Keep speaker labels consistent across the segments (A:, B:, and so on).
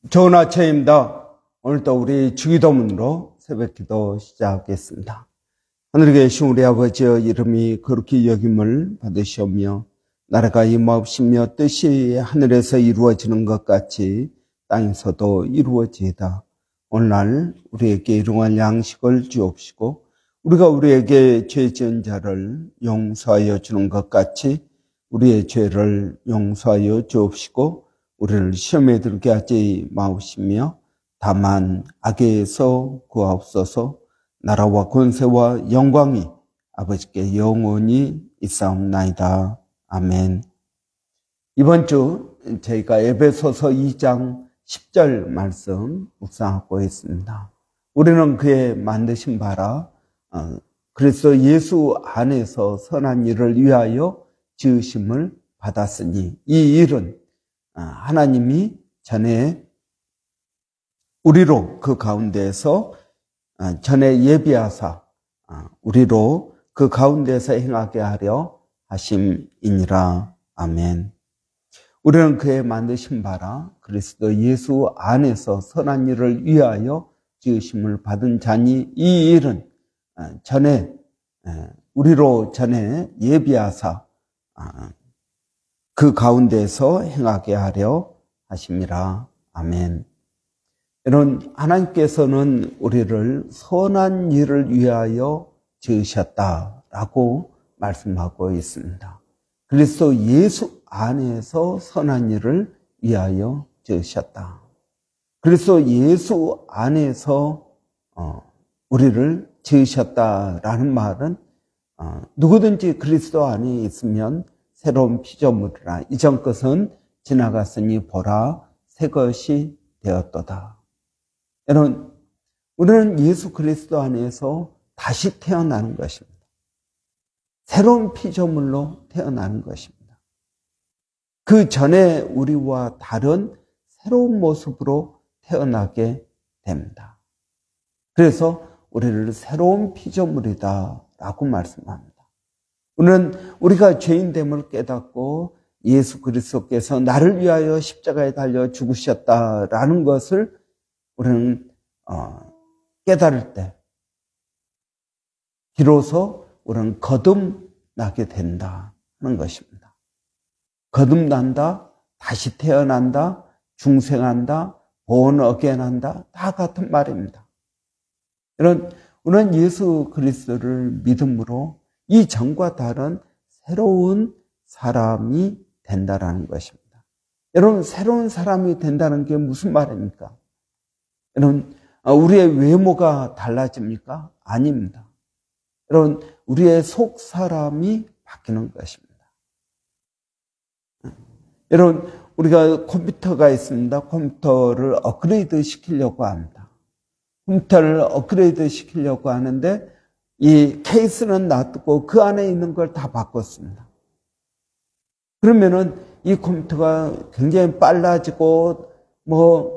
A: 좋은 아침입니다. 오늘도 우리 주기도문으로 새벽기도 시작하겠습니다. 하늘에 계신 우리 아버지의 이름이 거룩히 여김을 받으시오며 나라가 임하옵시며 뜻이 하늘에서 이루어지는 것 같이 땅에서도 이루어지이다. 오늘날 우리에게 일용할 양식을 주옵시고 우리가 우리에게 죄 지은 자를 용서하여 주는 것 같이 우리의 죄를 용서하여 주옵시고 우리를 시험에 들게 하지 마옵시며 다만 악에서 구하옵소서. 나라와 권세와 영광이 아버지께 영원히 있사옵나이다. 아멘. 이번 주 저희가 에베소서 2장 10절 말씀 묵상하고 있습니다. 우리는 그의 만드신 바라 그리스도 예수 안에서 선한 일을 위하여 지으심을 받았으니 이 일은 하나님이 전에 우리로 그 가운데에서 전에 예비하사 우리로 그 가운데에서 행하게 하려 하심이니라. 아멘. 우리는 그의 만드신 바라 그리스도 예수 안에서 선한 일을 위하여 지으심을 받은 자니 이 일은 전에 우리로 전에 예비하사 그 가운데서 행하게 하려 하심이라. 아멘. 여러분, 하나님께서는 우리를 선한 일을 위하여 지으셨다라고 말씀하고 있습니다. 그리스도 예수 안에서 선한 일을 위하여 지으셨다. 그리스도 예수 안에서 우리를 지으셨다라는 말은 누구든지 그리스도 안에 있으면 새로운 피조물이라 이전 것은 지나갔으니 보라 새 것이 되었도다. 여러분, 우리는 예수 그리스도 안에서 다시 태어나는 것입니다. 새로운 피조물로 태어나는 것입니다. 그 전에 우리와 다른 새로운 모습으로 태어나게 됩니다. 그래서 우리를 새로운 피조물이다라고 말씀합니다. 우리는 우리가 죄인됨을 깨닫고 예수 그리스도께서 나를 위하여 십자가에 달려 죽으셨다라는 것을 우리는 깨달을 때 비로소 우리는 거듭나게 된다 하는 것입니다. 거듭난다, 다시 태어난다, 중생한다, born again 한다, 다 같은 말입니다. 우리는 예수 그리스도를 믿음으로 이 전과 다른 새로운 사람이 된다라는 것입니다. 여러분, 새로운 사람이 된다는 게 무슨 말입니까? 여러분, 우리의 외모가 달라집니까? 아닙니다. 여러분, 우리의 속 사람이 바뀌는 것입니다. 여러분, 우리가 컴퓨터가 있습니다. 컴퓨터를 업그레이드 시키려고 합니다. 컴퓨터를 업그레이드 시키려고 하는데 이 케이스는 놔두고 그 안에 있는 걸 다 바꿨습니다. 그러면은 이 컴퓨터가 굉장히 빨라지고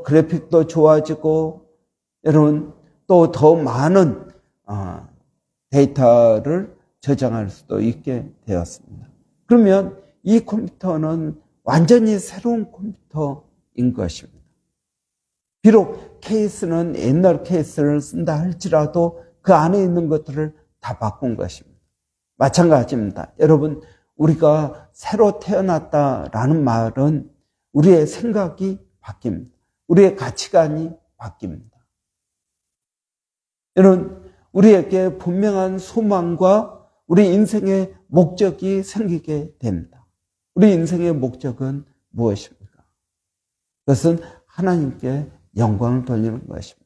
A: 그래픽도 좋아지고 여러분 또 더 많은 데이터를 저장할 수도 있게 되었습니다. 그러면 이 컴퓨터는 완전히 새로운 컴퓨터인 것입니다. 비록 케이스는 옛날 케이스를 쓴다 할지라도 그 안에 있는 것들을 다 바꾼 것입니다. 마찬가지입니다. 여러분, 우리가 새로 태어났다라는 말은 우리의 생각이 바뀝니다. 우리의 가치관이 바뀝니다. 여러분, 우리에게 분명한 소망과 우리 인생의 목적이 생기게 됩니다. 우리 인생의 목적은 무엇입니까? 그것은 하나님께 영광을 돌리는 것입니다.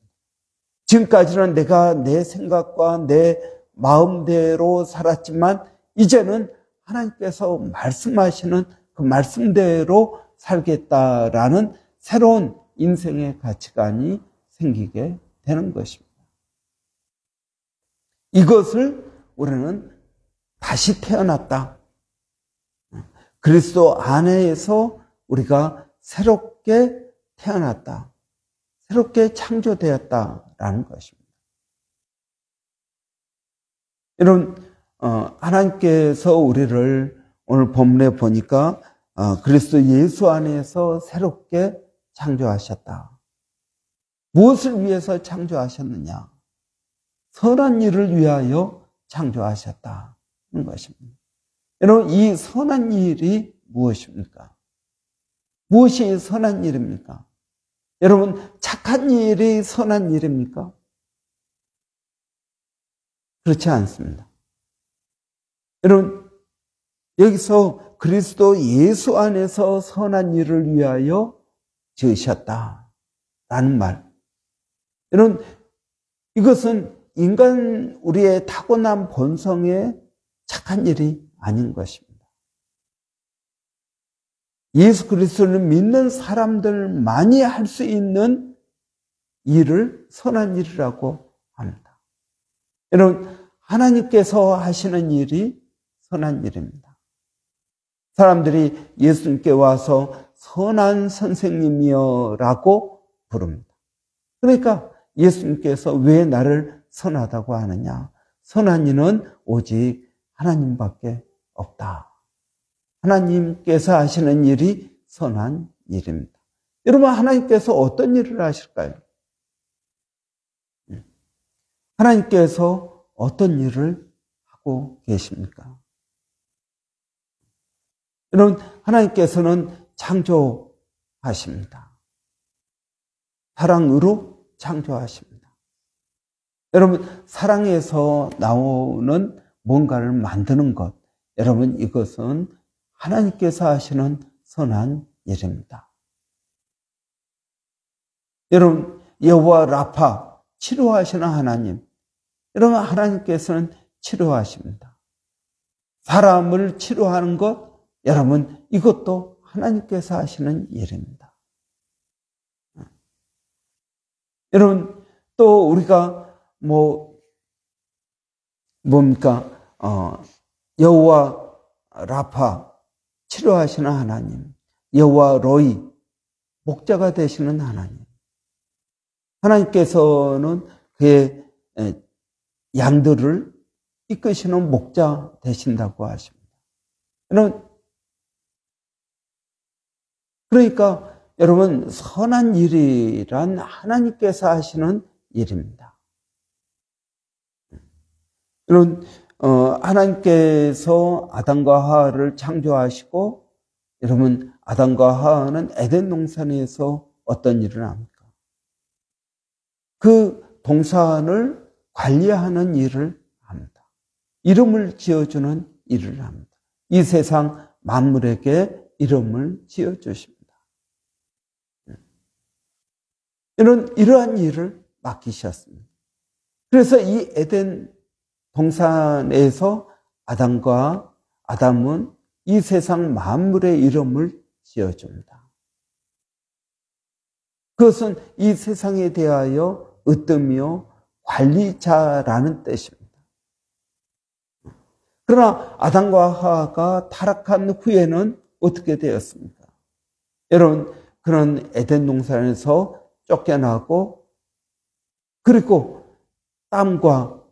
A: 지금까지는 내가 내 생각과 내 마음대로 살았지만 이제는 하나님께서 말씀하시는 그 말씀대로 살겠다라는 새로운 인생의 가치관이 생기게 되는 것입니다. 이것을 우리는 다시 태어났다. 그리스도 안에서 우리가 새롭게 태어났다. 새롭게 창조되었다라는 것입니다. 여러분, 하나님께서 우리를 오늘 본문에 보니까 그리스도 예수 안에서 새롭게 창조하셨다. 무엇을 위해서 창조하셨느냐? 선한 일을 위하여 창조하셨다는 것입니다. 여러분, 이 선한 일이 무엇입니까? 무엇이 선한 일입니까? 여러분, 착한 일이 선한 일입니까? 그렇지 않습니다. 여러분, 여기서 그리스도 예수 안에서 선한 일을 위하여 지으셨다라는 말. 여러분, 이것은 인간 우리의 타고난 본성의 착한 일이 아닌 것입니다. 예수 그리스도를 믿는 사람들만이 할 수 있는 일을 선한 일이라고 합니다. 여러분, 하나님께서 하시는 일이 선한 일입니다. 사람들이 예수님께 와서 선한 선생님이여 라고 부릅니다. 그러니까 예수님께서 왜 나를 선하다고 하느냐? 선한 이는 오직 하나님밖에 없다. 하나님께서 하시는 일이 선한 일입니다. 여러분, 하나님께서 어떤 일을 하실까요? 하나님께서 어떤 일을 하고 계십니까? 여러분, 하나님께서는 창조하십니다. 사랑으로 창조하십니다. 여러분, 사랑에서 나오는 뭔가를 만드는 것, 여러분, 이것은 하나님께서 하시는 선한 일입니다. 여러분, 여호와 라파, 치료하시는 하나님, 여러분, 하나님께서는 치료하십니다. 사람을 치료하는 것, 여러분, 이것도 하나님께서 하시는 일입니다. 여러분, 또 우리가 여호와 라파, 치료하시는 하나님, 여호와 로이, 목자가 되시는 하나님. 하나님께서는 그의 양들을 이끄시는 목자 되신다고 하십니다. 그러니까 여러분, 선한 일이란 하나님께서 하시는 일입니다. 여러분, 하나님께서 아담과 하와를 창조하시고, 여러분, 아담과 하와는 에덴 동산에서 어떤 일을 합니까? 그 동산을 관리하는 일을 합니다. 이름을 지어주는 일을 합니다. 이 세상 만물에게 이름을 지어주십니다. 이러한 일을 맡기셨습니다. 그래서 이 에덴 동산에서 아담은 이 세상 만물의 이름을 지어줍니다. 그것은 이 세상에 대하여 으뜸이요 관리자라는 뜻입니다. 그러나 아담과 하와가 타락한 후에는 어떻게 되었습니까? 여러분, 그런 에덴 동산에서 쫓겨나고, 그리고 땀과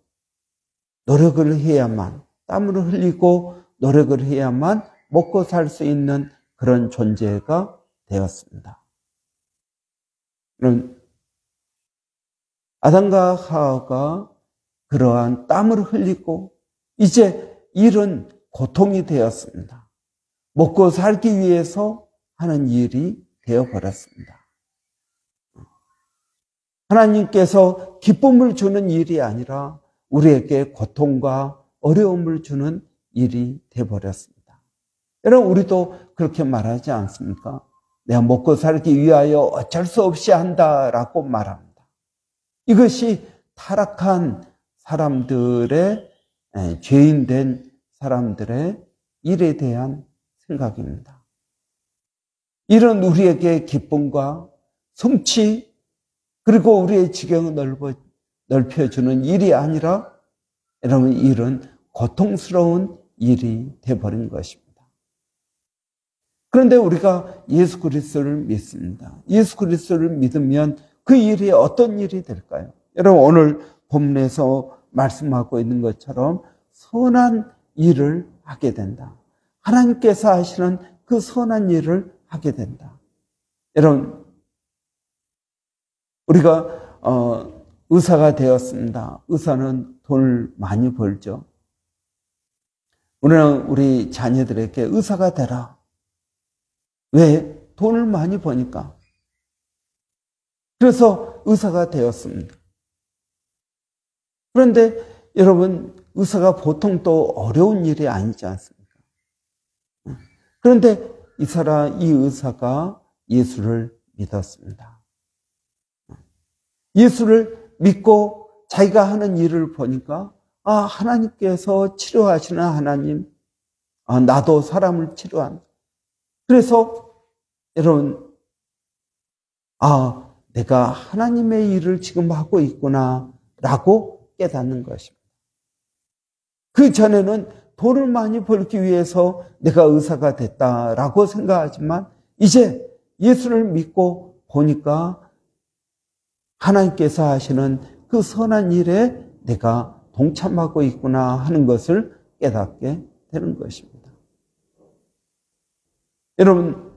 A: 노력을 해야만, 땀을 흘리고 노력을 해야만 먹고 살 수 있는 그런 존재가 되었습니다. 아담과 하와가 그러한 땀을 흘리고 이제 일은 고통이 되었습니다. 먹고 살기 위해서 하는 일이 되어버렸습니다. 하나님께서 기쁨을 주는 일이 아니라 우리에게 고통과 어려움을 주는 일이 되어버렸습니다. 여러분, 우리도 그렇게 말하지 않습니까? 내가 먹고 살기 위하여 어쩔 수 없이 한다라고 말합니다. 이것이 타락한 사람들의, 죄인된 사람들의 일에 대한 생각입니다. 이런 우리에게 기쁨과 성취, 그리고 우리의 지경을 넓혀주는 일이 아니라, 여러분, 일은 고통스러운 일이 되어버린 것입니다. 그런데 우리가 예수 그리스도를 믿습니다. 예수 그리스도를 믿으면 그 일이 어떤 일이 될까요? 여러분, 오늘 본문에서 말씀하고 있는 것처럼 선한 일을 하게 된다. 하나님께서 하시는 그 선한 일을 하게 된다. 여러분, 우리가 의사가 되었습니다. 의사는 돈을 많이 벌죠. 우리는 우리 자녀들에게 의사가 되라. 왜? 돈을 많이 버니까. 그래서 의사가 되었습니다. 그런데 여러분, 의사가 보통 또 어려운 일이 아니지 않습니까? 그런데 이 의사가 예수를 믿었습니다. 예수를 믿고 자기가 하는 일을 보니까 하나님께서 치료하시는 하나님, 나도 사람을 치료한. 그래서 여러분, 내가 하나님의 일을 지금 하고 있구나 라고 깨닫는 것입니다. 그 전에는 돈을 많이 벌기 위해서 내가 의사가 됐다라고 생각하지만 이제 예수를 믿고 보니까 하나님께서 하시는 그 선한 일에 내가 동참하고 있구나 하는 것을 깨닫게 되는 것입니다. 여러분,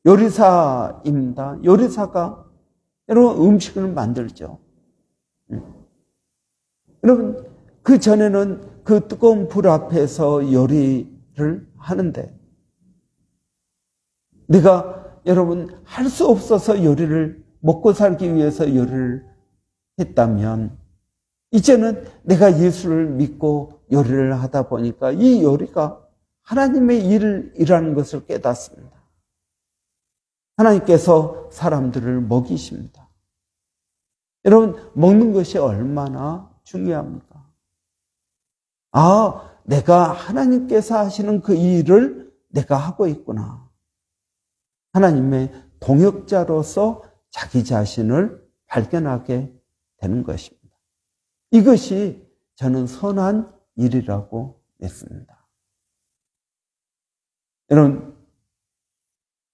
A: 요리사입니다. 요리사가 여러분 음식을 만들죠. 여러분, 그 전에는 그 뜨거운 불 앞에서 요리를 하는데 내가 여러분 할 수 없어서 요리를 먹고 살기 위해서 요리를 했다면 이제는 내가 예수를 믿고 요리를 하다 보니까 이 요리가 하나님의 일이라는 것을 깨닫습니다. 하나님께서 사람들을 먹이십니다. 여러분, 먹는 것이 얼마나 중요합니까? 내가 하나님께서 하시는 그 일을 내가 하고 있구나. 하나님의 동역자로서 자기 자신을 발견하게 되는 것입니다. 이것이 저는 선한 일이라고 믿습니다. 여러분,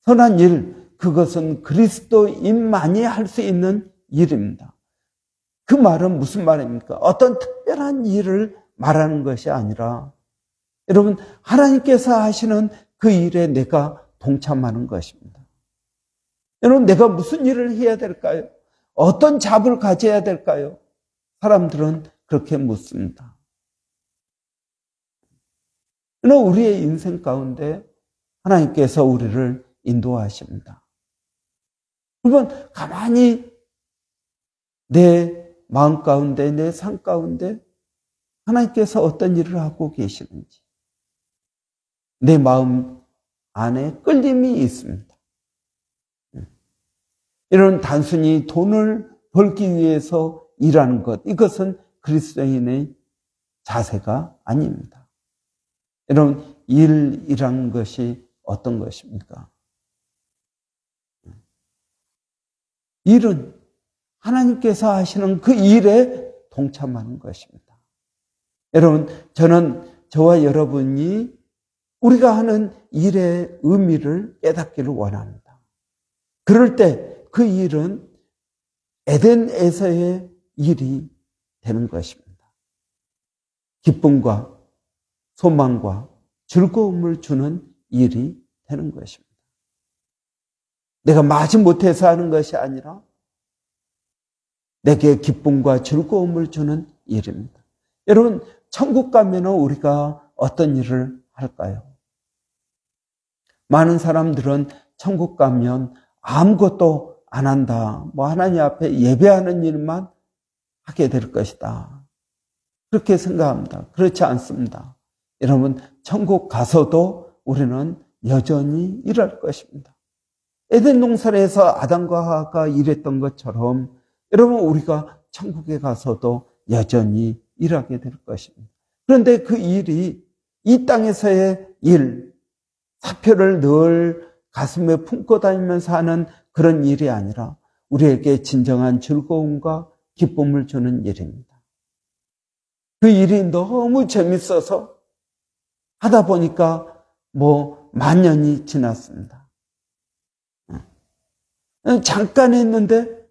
A: 선한 일, 그것은 그리스도인만이 할 수 있는 일입니다. 그 말은 무슨 말입니까? 어떤 특별한 일을 말하는 것이 아니라 여러분, 하나님께서 하시는 그 일에 내가 동참하는 것입니다. 여러분, 내가 무슨 일을 해야 될까요? 어떤 잡을 가져야 될까요? 사람들은 그렇게 묻습니다. 그러나 우리의 인생 가운데 하나님께서 우리를 인도하십니다. 그러면 가만히 내 마음 가운데, 내 삶 가운데 하나님께서 어떤 일을 하고 계시는지 내 마음 안에 끌림이 있습니다. 이런 단순히 돈을 벌기 위해서 일하는 것, 이것은 그리스도인의 자세가 아닙니다. 여러분, 일이라는 것이 어떤 것입니까? 일은 하나님께서 하시는 그 일에 동참하는 것입니다. 여러분, 저는 저와 여러분이 우리가 하는 일의 의미를 깨닫기를 원합니다. 그럴 때 그 일은 에덴에서의 일이 되는 것입니다. 기쁨과 소망과 즐거움을 주는 일이 되는 것입니다. 내가 마지못해서 하는 것이 아니라 내게 기쁨과 즐거움을 주는 일입니다. 여러분, 천국 가면 우리가 어떤 일을 할까요? 많은 사람들은 천국 가면 아무것도 안 한다. 하나님 앞에 예배하는 일만 하게 될 것이다. 그렇게 생각합니다. 그렇지 않습니다. 여러분, 천국 가서도 우리는 여전히 일할 것입니다. 에덴 동산에서 아담과 하와가 일했던 것처럼 여러분, 우리가 천국에 가서도 여전히 일하게 될 것입니다. 그런데 그 일이 이 땅에서의 일, 사표를 늘 가슴에 품고 다니면서 하는 그런 일이 아니라 우리에게 진정한 즐거움과 기쁨을 주는 일입니다. 그 일이 너무 재밌어서 하다 보니까 만 년이 지났습니다. 잠깐 했는데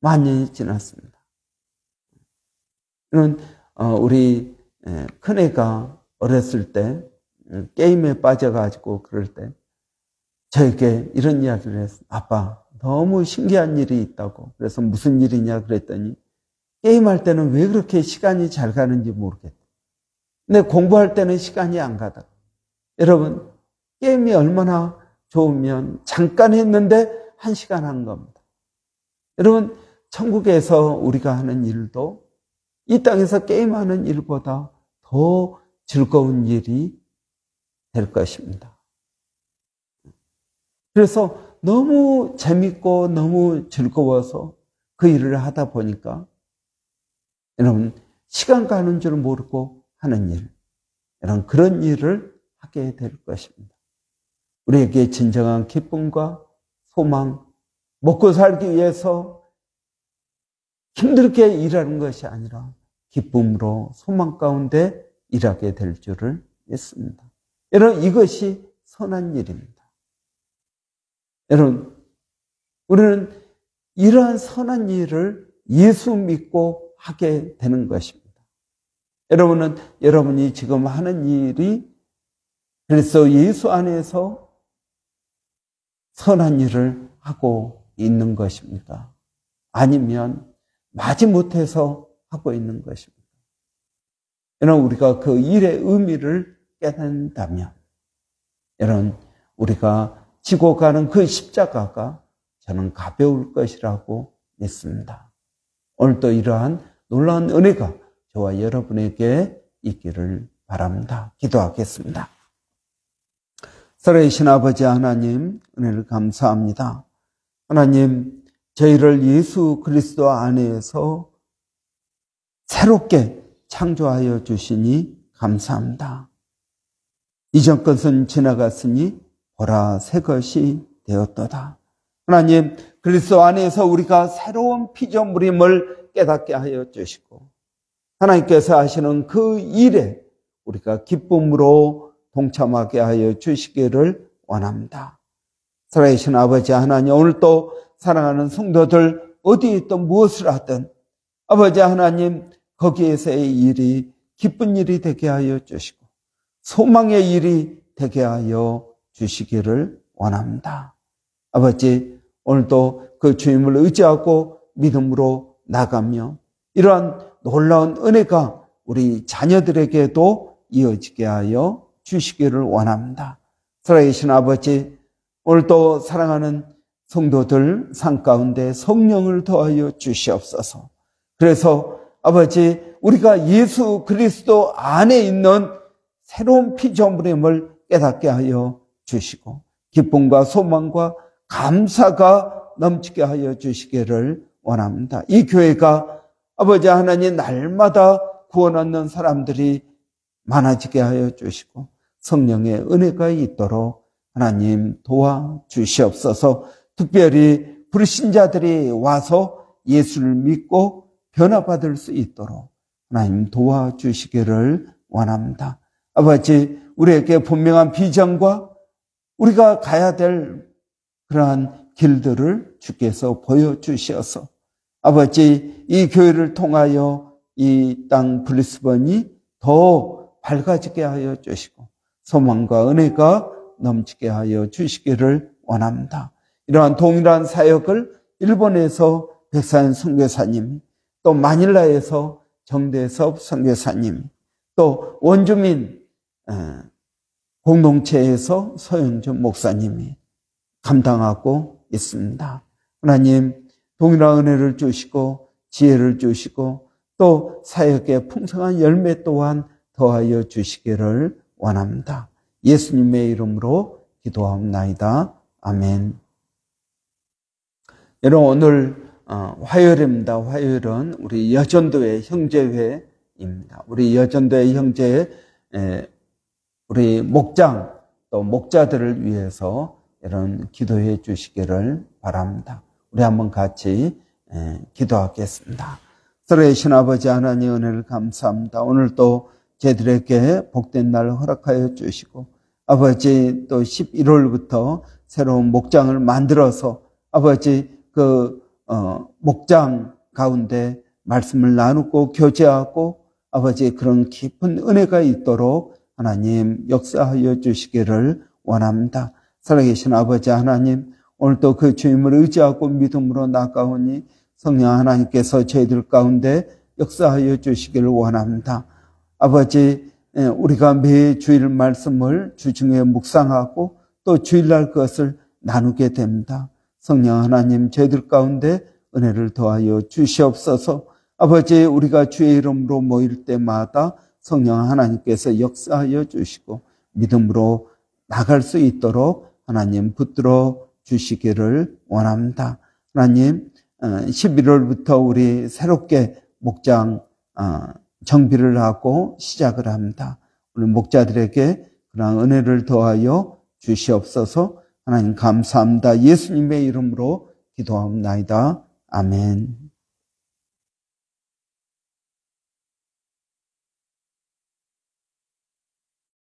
A: 만 년이 지났습니다. 우리 큰애가 어렸을 때 게임에 빠져가지고 그럴 때 저에게 이런 이야기를 했어요. 아빠, 너무 신기한 일이 있다고. 그래서 무슨 일이냐 그랬더니 게임할 때는 왜 그렇게 시간이 잘 가는지 모르겠다. 근데 공부할 때는 시간이 안 가다. 여러분, 게임이 얼마나 좋으면 잠깐 했는데 1시간 한 겁니다. 여러분, 천국에서 우리가 하는 일도 이 땅에서 게임하는 일보다 더 즐거운 일이 될 것입니다. 그래서 너무 재밌고 너무 즐거워서 그 일을 하다 보니까 여러분, 시간 가는 줄 모르고 하는 일, 여러분, 그런 일을 하게 될 것입니다. 우리에게 진정한 기쁨과 소망, 먹고 살기 위해서 힘들게 일하는 것이 아니라 기쁨으로 소망 가운데 일하게 될 줄을 믿습니다. 여러분, 이것이 선한 일입니다. 여러분, 우리는 이러한 선한 일을 예수 믿고 하게 되는 것입니다. 여러분은 여러분이 지금 하는 일이 그래서 예수 안에서 선한 일을 하고 있는 것입니까? 아니면 마지못해서 하고 있는 것입니다. 여러분, 우리가 그 일의 의미를 깨닫는다면, 여러분, 우리가 지고 가는 그 십자가가 저는 가벼울 것이라고 믿습니다. 오늘도 이러한 놀라운 은혜가 저와 여러분에게 있기를 바랍니다. 기도하겠습니다. 살아계신 아버지 하나님, 은혜를 감사합니다. 하나님, 저희를 예수 그리스도 안에서 새롭게 창조하여 주시니 감사합니다. 이전 것은 지나갔으니 보라 새 것이 되었도다. 하나님, 그리스도 안에서 우리가 새로운 피조물임을 깨닫게 하여 주시고 하나님께서 하시는 그 일에 우리가 기쁨으로 동참하게 하여 주시기를 원합니다. 살아계신 아버지 하나님, 오늘 또 사랑하는 성도들 어디에 있든 무엇을 하든 아버지 하나님, 거기에서의 일이 기쁜 일이 되게 하여 주시고 소망의 일이 되게 하여 주시기를 원합니다. 아버지, 오늘도 그 주님을 의지하고 믿음으로 나가며 이러한 놀라운 은혜가 우리 자녀들에게도 이어지게 하여 주시기를 원합니다. 살아계신 아버지, 오늘도 사랑하는 성도들 삶 가운데 성령을 더하여 주시옵소서. 그래서 아버지, 우리가 예수 그리스도 안에 있는 새로운 피조물임을 깨닫게 하여 주시고 기쁨과 소망과 감사가 넘치게 하여 주시기를 원합니다. 이 교회가 아버지 하나님 날마다 구원 얻는 사람들이 많아지게 하여 주시고 성령의 은혜가 있도록 하나님 도와주시옵소서. 특별히 불신자들이 와서 예수를 믿고 변화받을 수 있도록 하나님 도와주시기를 원합니다. 아버지, 우리에게 분명한 비전과 우리가 가야 될 그러한 길들을 주께서 보여주셔서 아버지, 이 교회를 통하여 이 땅 브리스번이 더 밝아지게 하여 주시고 소망과 은혜가 넘치게 하여 주시기를 원합니다. 이러한 동일한 사역을 일본에서 백사연 선교사님, 또 마닐라에서 정대섭 선교사님, 또 원주민 공동체에서 서영준 목사님이 감당하고 있습니다. 하나님, 동일한 은혜를 주시고 지혜를 주시고 또 사역의 풍성한 열매 또한 더하여 주시기를 원합니다. 예수님의 이름으로 기도하옵나이다. 아멘. 여러분, 오늘 화요일입니다. 화요일은 우리 여전도회 형제회입니다. 우리 여전도회 형제회 우리 목장 또 목자들을 위해서 이런 기도해 주시기를 바랍니다. 우리 한번 같이 기도하겠습니다. 살아계신 아버지 하나님, 은혜를 감사합니다. 오늘도 저희들에게 복된 날 허락하여 주시고 아버지, 또 11월부터 새로운 목장을 만들어서 아버지 그 목장 가운데 말씀을 나누고 교제하고 아버지 그런 깊은 은혜가 있도록 하나님 역사하여 주시기를 원합니다. 살아계신 아버지 하나님, 오늘도 그 주님을 의지하고 믿음으로 나아가오니 성령 하나님께서 저희들 가운데 역사하여 주시기를 원합니다. 아버지, 우리가 매 주일 말씀을 주중에 묵상하고 또 주일날 그것을 나누게 됩니다. 성령 하나님, 저희들 가운데 은혜를 더하여 주시옵소서. 아버지, 우리가 주의 이름으로 모일 때마다 성령 하나님께서 역사하여 주시고 믿음으로 나갈 수 있도록 하나님 붙들어 주시기를 원합니다. 하나님, 11월부터 우리 새롭게 목장 정비를 하고 시작을 합니다. 우리 목자들에게 그런 은혜를 더하여 주시옵소서. 하나님 감사합니다. 예수님의 이름으로 기도합니다. 아멘.